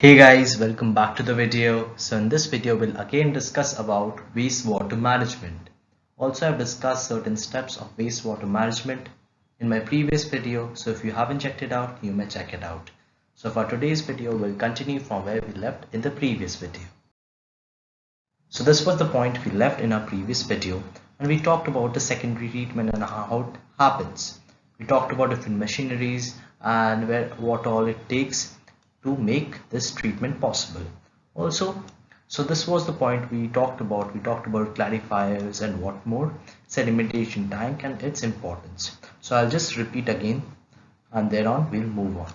Hey guys, welcome back to the video. So in this video we'll again discuss about wastewater management. Also I've discussed certain steps of wastewater management in my previous video, so if you haven't checked it out, you may check it out. So for today's video we'll continue from where we left in the previous video. So this was the point we left in our previous video, and we talked about the secondary treatment and how it happens. We talked about different machineries and what all it takes to make this treatment possible. Also, so this was the point we talked about. We talked about clarifiers and what more, sedimentation tank and its importance. So I'll just repeat again and thereon we'll move on.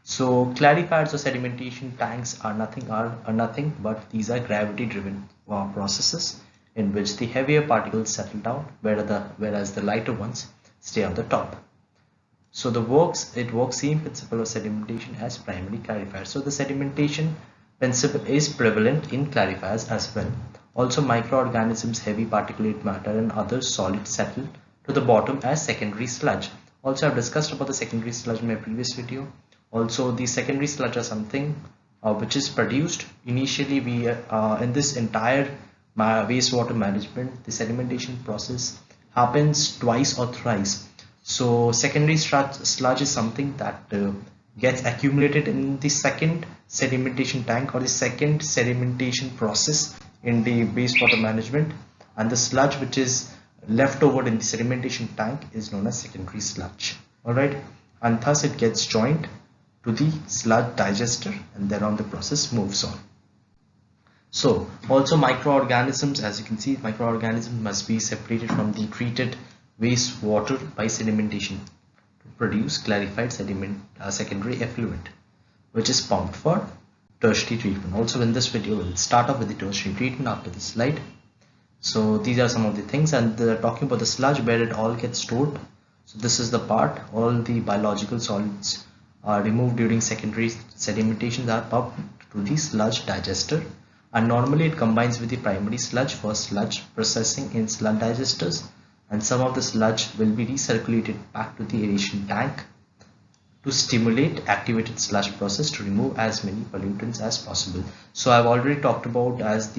So clarifiers or sedimentation tanks are nothing but these are gravity driven processes in which the heavier particles settle down whereas the lighter ones stay on the top. So it works same principle of sedimentation as primary clarifiers. So the sedimentation principle is prevalent in clarifiers as well. Also microorganisms, heavy particulate matter and other solids settle to the bottom as secondary sludge. Also I've discussed about the secondary sludge in my previous video. Also the secondary sludge are something which is produced initially. In this entire wastewater management, the sedimentation process happens twice or thrice. So secondary sludge is something that gets accumulated in the second sedimentation tank or the second sedimentation process in the wastewater management, and the sludge which is left over in the sedimentation tank is known as secondary sludge. Alright, and thus it gets joined to the sludge digester and thereon the process moves on. So also microorganisms, as you can see, microorganisms must be separated from the treated wastewater by sedimentation to produce clarified secondary effluent, which is pumped for tertiary treatment. Also in this video we'll start off with the tertiary treatment after this slide. So these are some of the things, and talking about the sludge where it all gets stored. So this is the part all the biological solids are removed during secondary sedimentation are pumped to the sludge digester, and normally it combines with the primary sludge for sludge processing in sludge digesters, and some of the sludge will be recirculated back to the aeration tank to stimulate activated sludge process to remove as many pollutants as possible. So I've already talked about as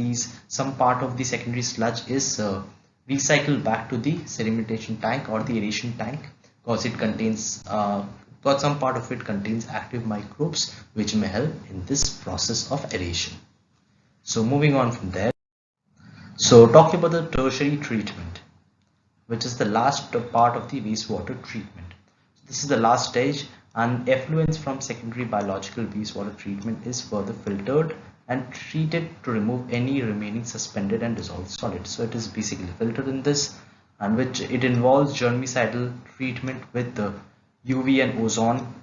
some part of the secondary sludge is recycled back to the sedimentation tank or the aeration tank because it contains but some part of it contains active microbes which may help in this process of aeration. So moving on from there, so talking about the tertiary treatment, which is the last part of the wastewater treatment. So this is the last stage, and effluents from secondary biological wastewater treatment is further filtered and treated to remove any remaining suspended and dissolved solids. So it is basically filtered in this, and which it involves germicidal treatment with the UV and ozone,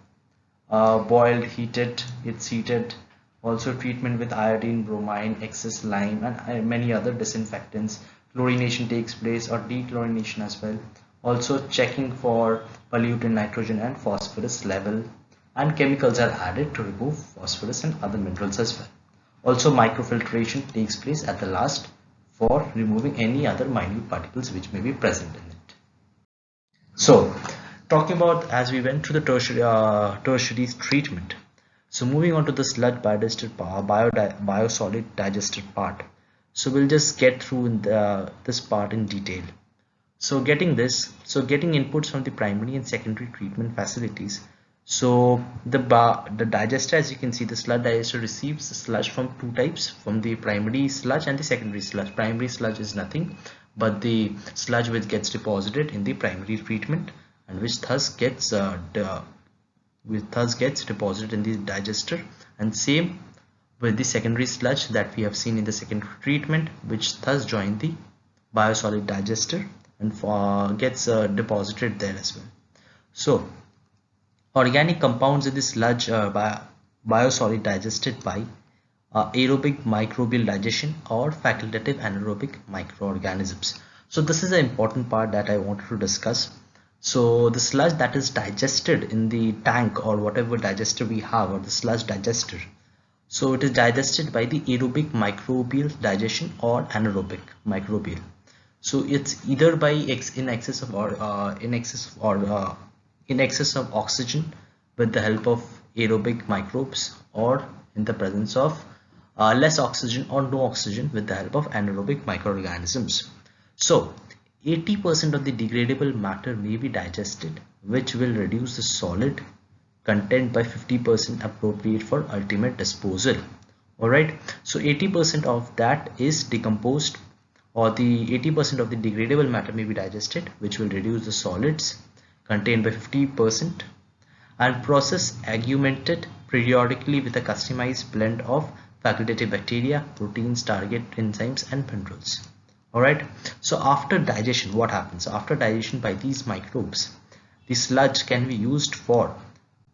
boiled, heated, it's heated. Also treatment with iodine, bromine, excess lime and many other disinfectants. Chlorination takes place or dechlorination as well. Also checking for pollutant nitrogen and phosphorus level, and chemicals are added to remove phosphorus and other minerals as well. Also microfiltration takes place at the last for removing any other minute particles which may be present in it. So talking about as we went through the tertiary treatment, so moving on to the sludge biosolid digester part. So we'll just get through this part in detail. So getting inputs from the primary and secondary treatment facilities. So the digester, as you can see, the sludge digester receives the sludge from two types, from the primary sludge and the secondary sludge. Primary sludge is nothing but the sludge which gets deposited in the primary treatment and which thus gets deposited in the digester, and same with the secondary sludge that we have seen in the secondary treatment, which thus join the biosolid digester and gets deposited there as well. So organic compounds in the sludge are biosolid digested by aerobic microbial digestion or facultative anaerobic microorganisms. So this is an important part that I wanted to discuss. So the sludge that is digested in the tank or whatever digester we have, or the sludge digester, so it is digested by the aerobic microbial digestion or anaerobic microbial. So it's either by in excess of oxygen with the help of aerobic microbes, or in the presence of less oxygen or no oxygen with the help of anaerobic microorganisms. So 80% of the degradable matter may be digested, which will reduce the solid content by 50% appropriate for ultimate disposal. Alright, so 80% of that is decomposed, or the 80% of the degradable matter may be digested, which will reduce the solids contained by 50% and process augmented periodically with a customized blend of facultative bacteria, proteins, target enzymes and minerals. Alright, so after digestion, what happens? After digestion by these microbes, the sludge can be used for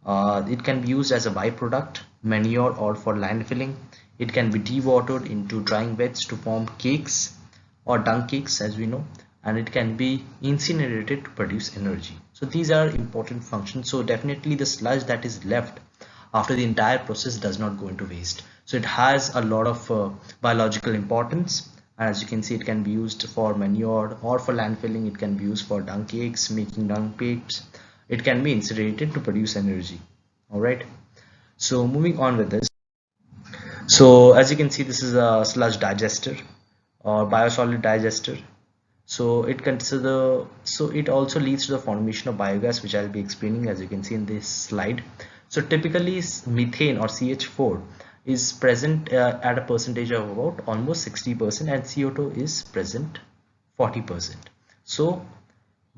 it can be used as a byproduct, manure, or for landfilling. It can be dewatered into drying beds to form cakes or dung cakes, as we know, and it can be incinerated to produce energy. So these are important functions. So definitely the sludge that is left after the entire process does not go into waste. So it has a lot of biological importance. As you can see, it can be used for manure or for landfilling. It can be used for dung cakes, making dung cakes. It can be incinerated to produce energy. All right, so moving on with this. So as you can see, this is a sludge digester or biosolid digester. So it also leads to the formation of biogas, which I'll be explaining, as you can see in this slide. So typically methane or CH4 is present at a percentage of about almost 60%, and CO2 is present 40%. So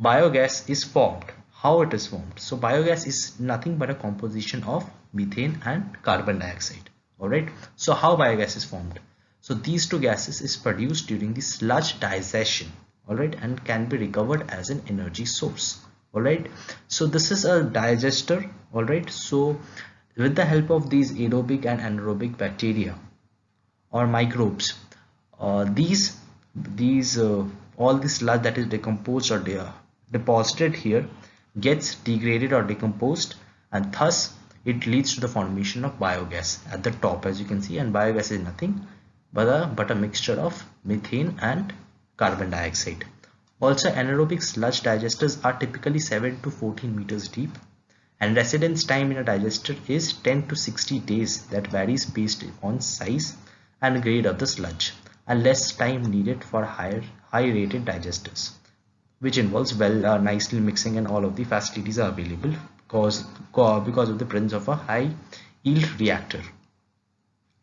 biogas is formed. How it is formed? So biogas is nothing but a composition of methane and carbon dioxide. Alright, so how biogas is formed? So these two gases is produced during the sludge digestion, alright, and can be recovered as an energy source. Alright, so this is a digester. Alright, so with the help of these aerobic and anaerobic bacteria or microbes, all the sludge that is decomposed or deposited here gets degraded or decomposed, and thus it leads to the formation of biogas at the top, as you can see. And biogas is nothing but a mixture of methane and carbon dioxide. Also, anaerobic sludge digesters are typically 7 to 14 meters deep, and residence time in a digester is 10 to 60 days. That varies based on size and grade of the sludge, and less time needed for high rated digesters, which involves nicely mixing, and all of the facilities are available because of the presence of a high yield reactor.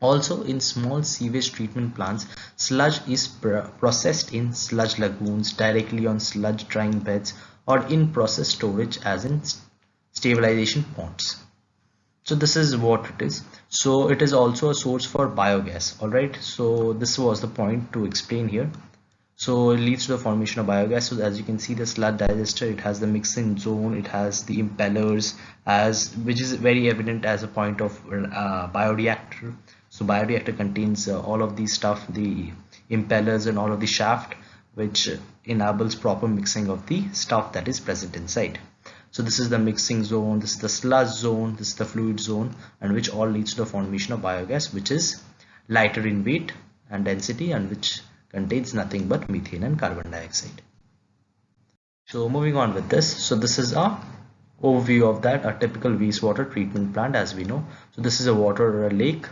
Also, in small sewage treatment plants, sludge is processed in sludge lagoons, directly on sludge drying beds, or in process storage as in stabilization ponds. So this is what it is. So it is also a source for biogas. Alright, so this was the point to explain here. So it leads to the formation of biogas. So as you can see, the sludge digester, it has the mixing zone, it has the impellers, which is very evident as a point of bioreactor. So bioreactor contains all of these stuff, the impellers and all of the shaft, which enables proper mixing of the stuff that is present inside. So this is the mixing zone, this is the sludge zone, this is the fluid zone, and which all leads to the formation of biogas, which is lighter in weight and density, and which contains nothing but methane and carbon dioxide. So moving on with this, so this is a overview of that, a typical wastewater treatment plant, as we know. So this is a water lake.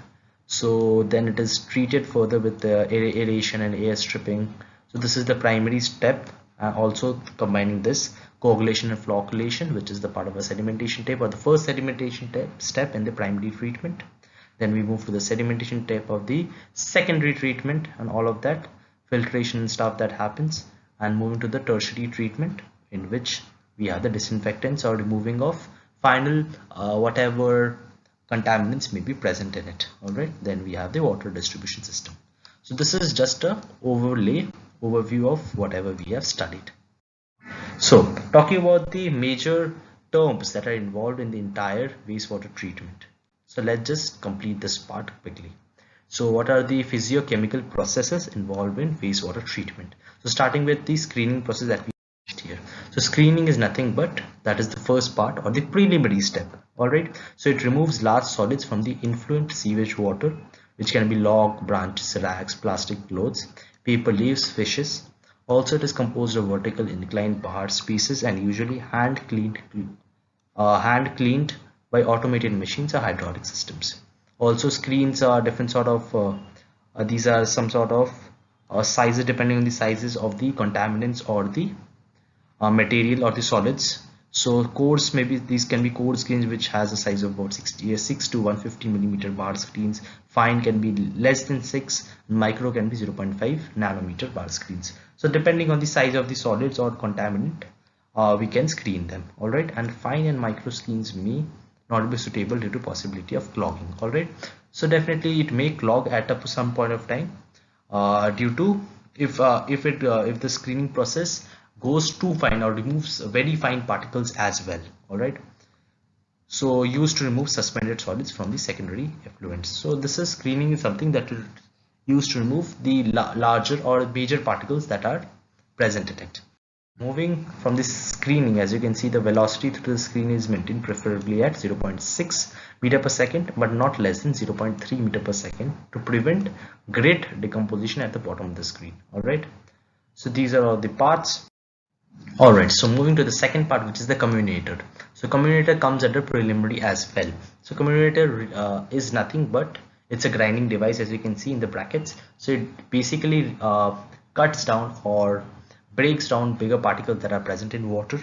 So then it is treated further with the aeration and air stripping. So this is the primary step, also combining this coagulation and flocculation, which is the part of a sedimentation step, or the first sedimentation step in the primary treatment. Then we move to the sedimentation step of the secondary treatment and all of that filtration and stuff that happens, and moving to the tertiary treatment, in which we have the disinfectants or removing of final whatever contaminants may be present in it. Alright, then we have the water distribution system. So this is just a overview of whatever we have studied. So talking about the major terms that are involved in the entire wastewater treatment. So let's just complete this part quickly. So what are the physiochemical processes involved in wastewater treatment? So starting with the screening process that we here. So screening is nothing but that is the first part or the preliminary step. Alright, so it removes large solids from the influent sewage water, which can be log, branches, rags, plastic clothes, paper leaves, fishes. Also, it is composed of vertical inclined pahar species and usually hand cleaned by automated machines or hydraulic systems. Also screens are different sort of these are some sort of sizes depending on the sizes of the contaminants or the material or the solids. So cores, maybe these can be core screens which has a size of about 6 to 150 millimeter bar screens. Fine can be less than 6, micro can be 0.5 nanometer bar screens. So depending on the size of the solids or contaminant, we can screen them. All right, and fine and micro screens may not be suitable due to possibility of clogging. All right, so definitely it may clog at some point of time due to if the screening process goes too fine or removes very fine particles as well. All right, so used to remove suspended solids from the secondary effluents. So this is screening is something that is used to remove the larger or major particles that are present in it. Moving from this screening, as you can see, the velocity through the screen is maintained preferably at 0.6 meter per second, but not less than 0.3 meter per second to prevent grit decomposition at the bottom of the screen. All right, so these are all the parts. All right, so moving to the second part, which is the communicator. So communicator comes under preliminary as well. So communicator is nothing but it's a grinding device, as you can see in the brackets. So it basically cuts down or breaks down bigger particles that are present in water,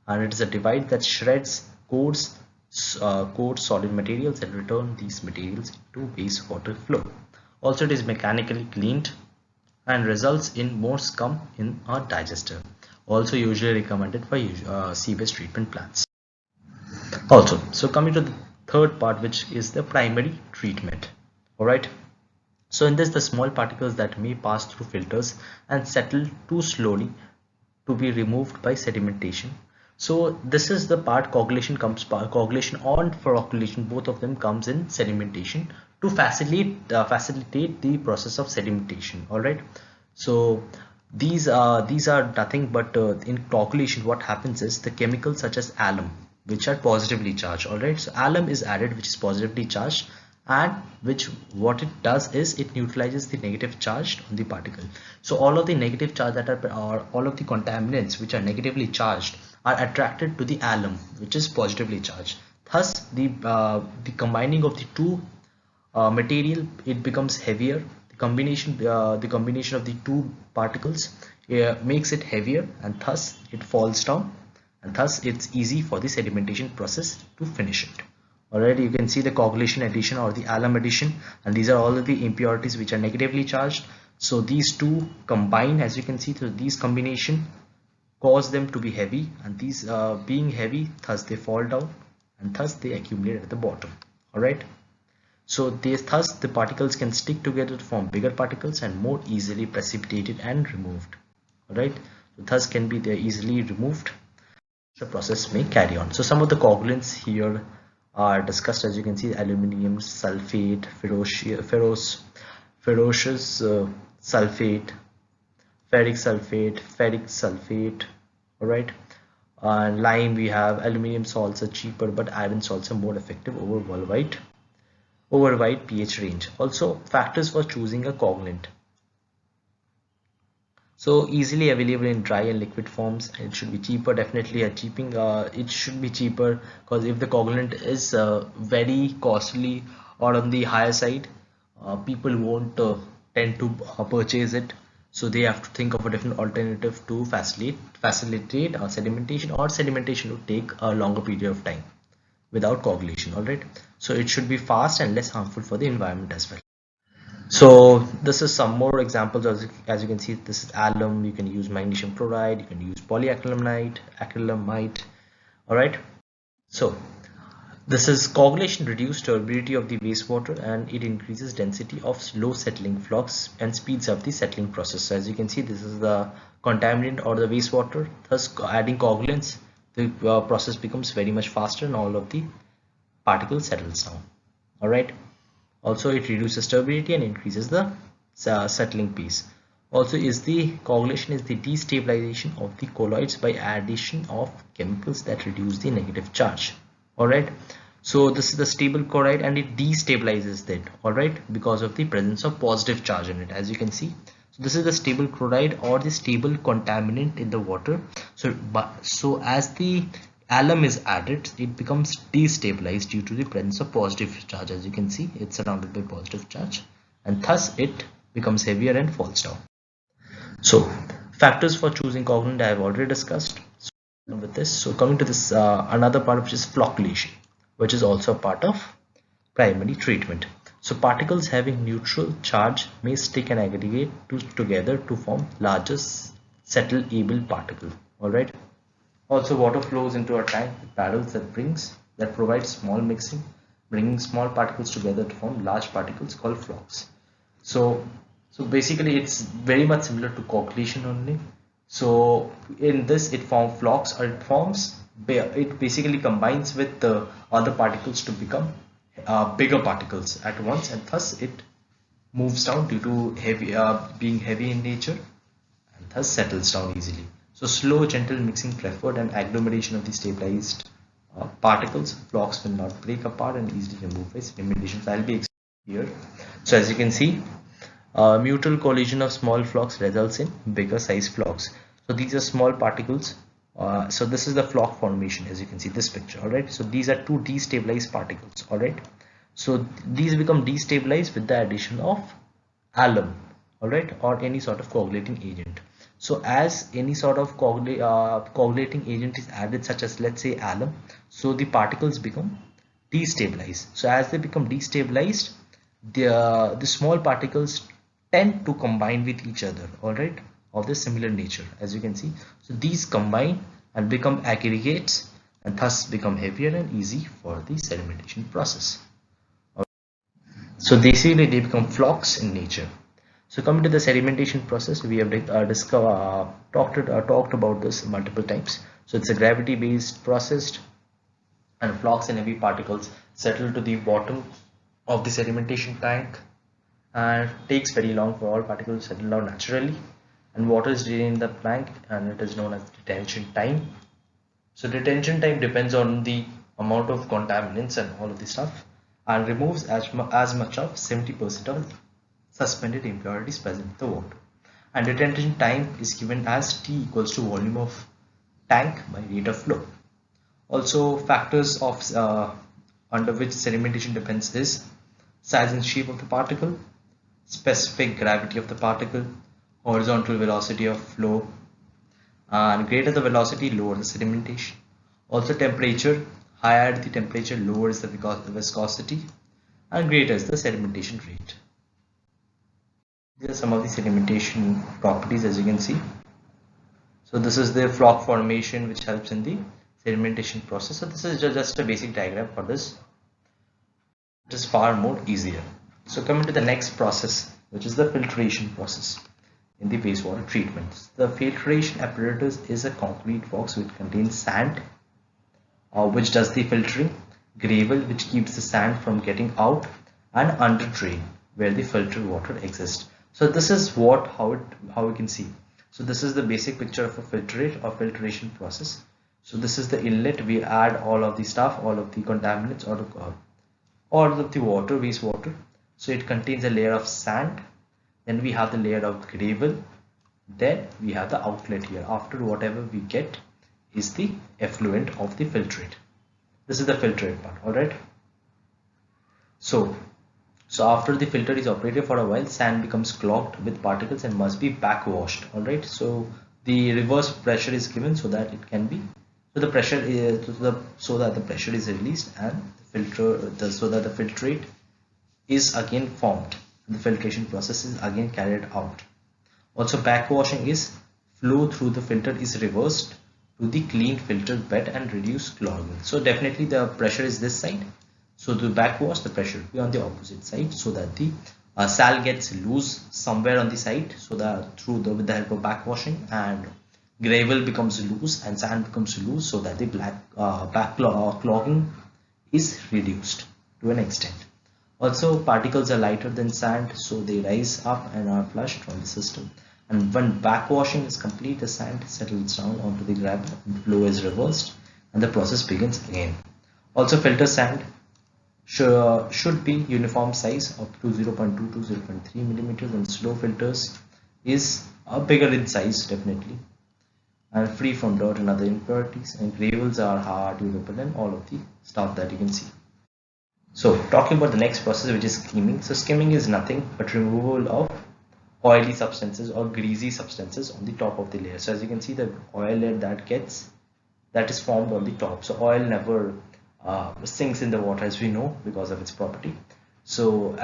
and it is a device that shreds coarse solid materials and return these materials into wastewater flow. Also, it is mechanically cleaned and results in more scum in our digester. Also usually recommended for sewage treatment plants. Also, so coming to the third part, which is the primary treatment. All right, so in this, the small particles that may pass through filters and settle too slowly to be removed by sedimentation. So this is the part coagulation coagulation and flocculation, both of them comes in sedimentation to facilitate the process of sedimentation. All right, so these are nothing but in coagulation what happens is the chemicals such as alum, which are positively charged. All right, so alum is added, which is positively charged, and which what it does is it neutralizes the negative charge on the particle. So all of the negative charge that are, or all of the contaminants which are negatively charged are attracted to the alum, which is positively charged. Thus the combining of the two material, it becomes heavier. The combination of the two particles makes it heavier, and thus it falls down, and thus it's easy for the sedimentation process to finish it. Already you can see the coagulation addition or the alum addition, and these are all of the impurities which are negatively charged. So these two combine, as you can see, through these combination cause them to be heavy, and these being heavy, thus they fall down, and thus they accumulate at the bottom. All right, so thus the particles can stick together to form bigger particles and more easily precipitated and removed. All right, so thus can be they easily removed. The process may carry on. So some of the coagulants here are discussed, as you can see: aluminium sulfate, ferrous sulfate, ferric sulfate. All right, and lime, we have aluminium salts are cheaper, but iron salts are more effective over wide pH range. Also, factors for choosing a coagulant. So easily available in dry and liquid forms. It should be cheaper, definitely a cheaping. It should be cheaper, because if the coagulant is very costly or on the higher side, people won't tend to purchase it. So they have to think of a different alternative to facilitate sedimentation, or sedimentation to take a longer period of time without coagulation. All right, so it should be fast and less harmful for the environment as well. So this is some more examples. As you can see, this is alum. You can use magnesium chloride, you can use acrylamide. All right, so this is coagulation reduces turbidity of the wastewater, and it increases density of slow settling flocks and speeds up the settling process. So as you can see, this is the contaminant or the wastewater, thus adding coagulants, the process becomes very much faster and all of the particles settles down. All right, also it reduces turbidity and increases the settling pace. Also is the coagulation is the destabilization of the colloids by addition of chemicals that reduce the negative charge. All right, so this is the stable chloride, and it destabilizes that. All right, because of the presence of positive charge in it, as you can see. So this is the stable chloride or the stable contaminant in the water. So as the alum is added, it becomes destabilized due to the presence of positive charge. As you can see, it's surrounded by positive charge, and thus it becomes heavier and falls down. So factors for choosing coagulant I have already discussed. So with this, so coming to this another part, which is flocculation, which is also a part of primary treatment. So particles having neutral charge may stick and aggregate together to form larger settle-able particle. All right. Also, water flows into a tank with paddles that provide small mixing, bringing small particles together to form large particles called flocks. So, so basically, it's very much similar to coagulation only. So in this, it forms flocks, or it basically combines with the other particles to become bigger particles at once, and thus it moves down due to being heavy in nature, and thus settles down easily. So slow, gentle mixing preferred, and agglomeration of the stabilized particles. Flocks will not break apart and easily removed by sedimentation. So I'll be explaining here. So as you can see, mutual collision of small flocks results in bigger size flocks. So these are small particles. So this is the flock formation, as you can see this picture. All right. So these are two destabilized particles. All right. So these become destabilized with the addition of alum. All right, or any sort of coagulating agent. So as any sort of coagulating agent is added, such as let's say alum, so the particles become destabilized. So as they become destabilized, the small particles tend to combine with each other, all right, of the similar nature, as you can see. So these combine and become aggregates, and thus become heavier and easy for the sedimentation process. So basically they become flocks in nature. So coming to the sedimentation process, we have talked about this multiple times. So it's a gravity based process, and flocks and heavy particles settle to the bottom of the sedimentation tank, and it takes very long for all particles to settle down naturally, and water is retained in the tank, and it is known as detention time. So detention time depends on the amount of contaminants and all of this stuff, and removes as much of 70% of suspended impurities present in the water. And detention time is given as T equals to volume of tank by rate of flow. Also, factors of under which sedimentation depends is size and shape of the particle, specific gravity of the particle, horizontal velocity of flow, and greater the velocity, lower the sedimentation. Also temperature, higher the temperature, lower is the viscosity, and greater is the sedimentation rate. These are some of the sedimentation properties, as you can see. So this is the flock formation, which helps in the sedimentation process. So this is just a basic diagram for this. It is far more easier. So coming to the next process, which is the filtration process in the wastewater treatment. The filtration apparatus is a concrete box which contains sand, which does the filtering, gravel, which keeps the sand from getting out, and under drain, where the filtered water exists. So this is how we can see. So this is the basic picture of a filtration process. So this is the inlet. We add all of the stuff, all of the contaminants, or all of the water, wastewater. So it contains a layer of sand. Then we have the layer of gravel. Then we have the outlet here. After whatever we get is the effluent of the filtrate. This is the filtrate part. All right. So after the filter is operated for a while, sand becomes clogged with particles and must be backwashed. All right. So the reverse pressure is given so that it can be, so the pressure is so that the pressure is released, and so that the filtrate is again formed. The filtration process is again carried out. Also, backwashing is flow through the filter is reversed to the clean filtered bed and reduce clogging. So definitely the pressure is this side. So to backwash, the pressure will be on the opposite side, so that the sal gets loose somewhere on the side, so that with the help of backwashing, and gravel becomes loose and sand becomes loose, so that the clogging is reduced to an extent. Also, particles are lighter than sand, so they rise up and are flushed from the system. And when backwashing is complete, the sand settles down onto the gravel and flow is reversed, and the process begins again. Also, filter sand should be uniform size up to 0.2 to 0.3 millimeters, and slow filters is bigger in size definitely. and free from dirt and other impurities, and gravels are hard, durable, and all of the stuff that you can see. So talking about the next process, which is skimming. So skimming is nothing but removal of oily substances or greasy substances on the top of the layer. So as you can see, the oil layer that is formed on the top. So oil never sinks in the water, as we know, because of its property. So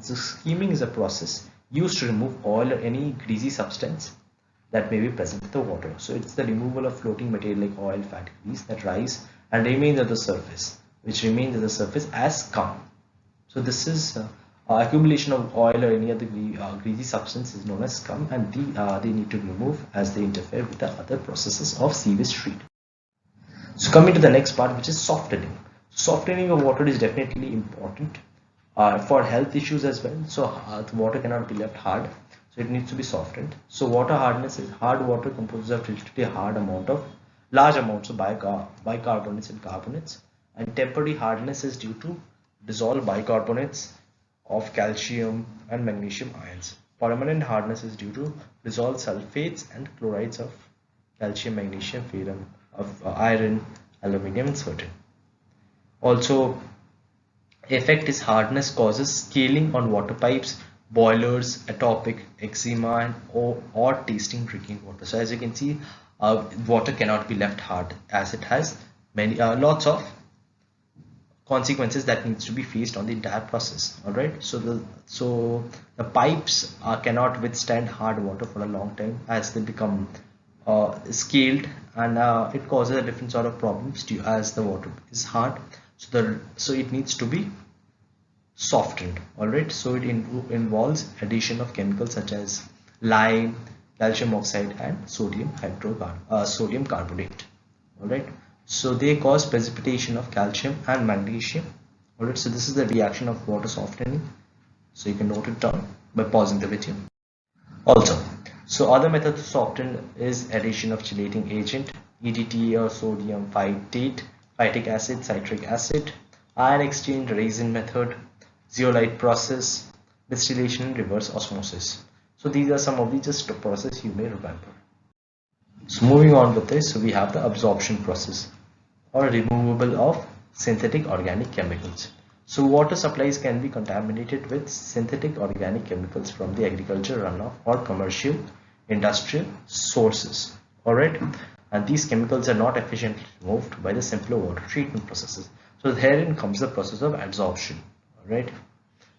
skimming is a process used to remove oil or any greasy substance that may be present in the water. So it's the removal of floating material like oil, fat, grease that rise and remains at the surface, which remains at the surface as scum. So this is accumulation of oil or any other greasy substance is known as scum, and they need to be removed as they interfere with the other processes of sewage treatment. So coming to the next part, which is softening. Softening of water is definitely important for health issues as well. So the water cannot be left hard, so it needs to be softened. So water hardness is hard water composes of relatively large amounts of bicarbonates and carbonates, and temporary hardness is due to dissolved bicarbonates of calcium and magnesium ions. Permanent hardness is due to dissolved sulfates and chlorides of calcium, magnesium, ferrum, of iron, aluminium, and sodium. Also, effect is hardness causes scaling on water pipes, boilers, atopic eczema, or tasting drinking water. So as you can see, water cannot be left hard as it has many lots of consequences that needs to be faced on the entire process. All right, so the pipes cannot withstand hard water for a long time as they become scaled, and it causes a different sort of problems as the water is hard. So it needs to be softened. All right, so it involves addition of chemicals such as lime, calcium oxide, and sodium carbonate. All right, so they cause precipitation of calcium and magnesium. All right, so this is the reaction of water softening. So you can note it down by pausing the video. Also, so other method to soften is addition of chelating agent, EDTA or sodium phytic acid, citric acid, ion exchange, resin method, zeolite process, distillation, reverse osmosis. So these are some of the just process you may remember. So moving on with this, so we have the absorption process or removal of synthetic organic chemicals. So water supplies can be contaminated with synthetic organic chemicals from the agriculture runoff or commercial industrial sources. Alright, and these chemicals are not efficiently removed by the simpler water treatment processes. So herein comes the process of adsorption. Alright,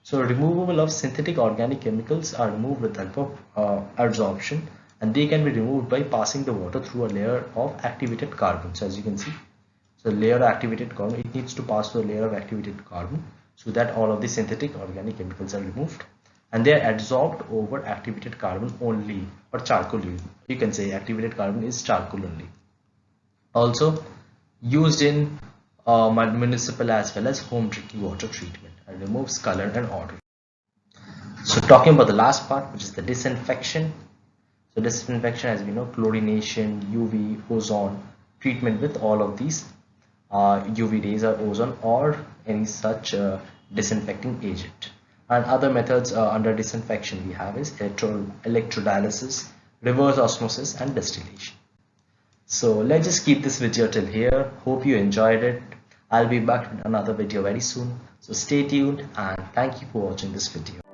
so removal of synthetic organic chemicals are removed with the help of adsorption, and they can be removed by passing the water through a layer of activated carbon. So as you can see, so layer of activated carbon, it needs to pass through a layer of activated carbon so that all of the synthetic organic chemicals are removed, and they are adsorbed over activated carbon only, or charcoal. You can say activated carbon is charcoal only. Also used in municipal as well as home drinking water treatment, and removes color and odor. So talking about the last part, which is the disinfection. So disinfection, as we know, chlorination, UV, ozone treatment with all of these UV rays or ozone or any such disinfecting agent. And other methods under disinfection we have is electrodialysis, reverse osmosis, and distillation. So let's just keep this video till here. Hope you enjoyed it. I'll be back with another video very soon. So stay tuned, and thank you for watching this video.